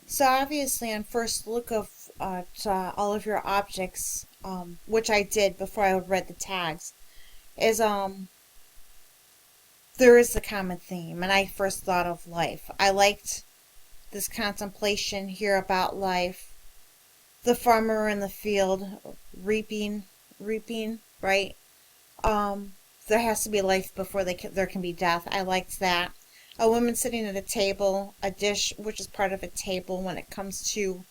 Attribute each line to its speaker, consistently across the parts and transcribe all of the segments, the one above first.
Speaker 1: So obviously on first look of all of your objects, which I did before I read the tags, is there is a common theme, and I first thought of life. I liked this contemplation here about life. The farmer in the field reaping, right? There has to be life before there can be death. I liked that. A woman sitting at a table, a dish which is part of a table when it comes to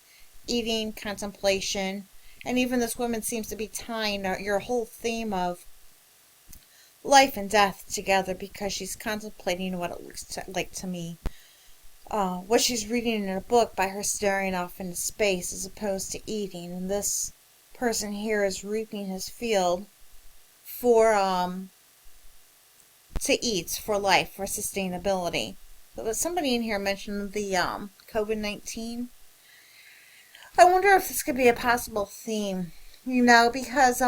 Speaker 1: eating, contemplation, and even this woman seems to be tying your whole theme of life and death together because she's contemplating what it like to me. What she's reading in a book by her staring off into space as opposed to eating. And this person here is reaping his field for to eat, for life, for sustainability. But somebody in here mentioned the COVID-19. I wonder if this could be a possible theme, because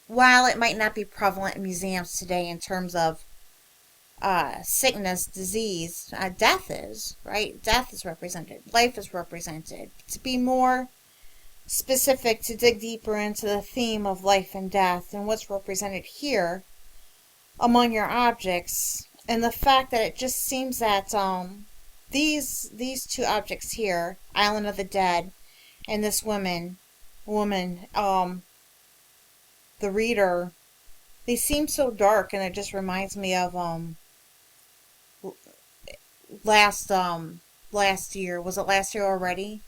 Speaker 1: while it might not be prevalent in museums today in terms of sickness, disease, death is, right? Death is represented. Life is represented. To be more specific, to dig deeper into the theme of life and death and what's represented here among your objects, and the fact that it just seems that these two objects here, Island of the Dead, and this woman, the reader, they seem so dark, and it just reminds me of last last year. Was it last year already?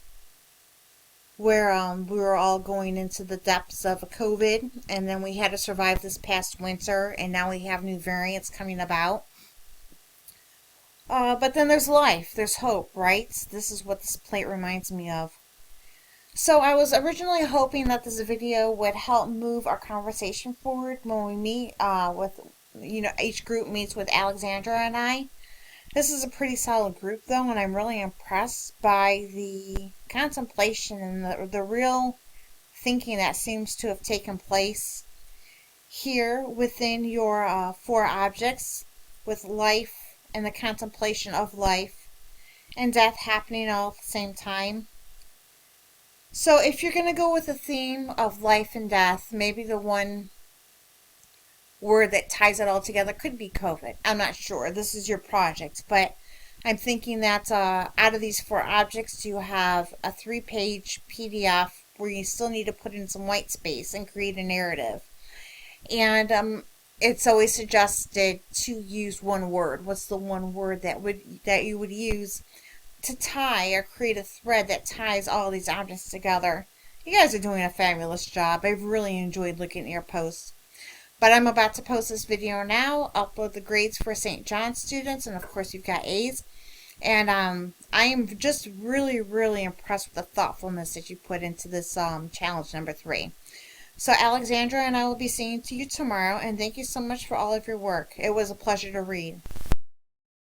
Speaker 1: Where we were all going into the depths of a COVID, and then we had to survive this past winter, and now we have new variants coming about. But then there's life, there's hope, right? This is what this plate reminds me of. So I was originally hoping that this video would help move our conversation forward when we meet with, each group meets with Alexandra and I. This is a pretty solid group, though, and I'm really impressed by the contemplation and the real thinking that seems to have taken place here within your four objects, with life and the contemplation of life and death happening all at the same time. So if you're going to go with the theme of life and death, maybe the one word that ties it all together could be COVID. I'm not sure. This is your project, but I'm thinking that out of these four objects, you have a 3-page PDF where you still need to put in some white space and create a narrative. And it's always suggested to use one word. What's the one word that you would use to tie or create a thread that ties all these objects together? You guys are doing a fabulous job. I've really enjoyed looking at your posts. But I'm about to post this video now, upload the grades for St. John students, and of course you've got A's. And I am just really, really impressed with the thoughtfulness that you put into this challenge number 3. So Alexandra and I will be seeing you tomorrow, and thank you so much for all of your work. It was a pleasure to read.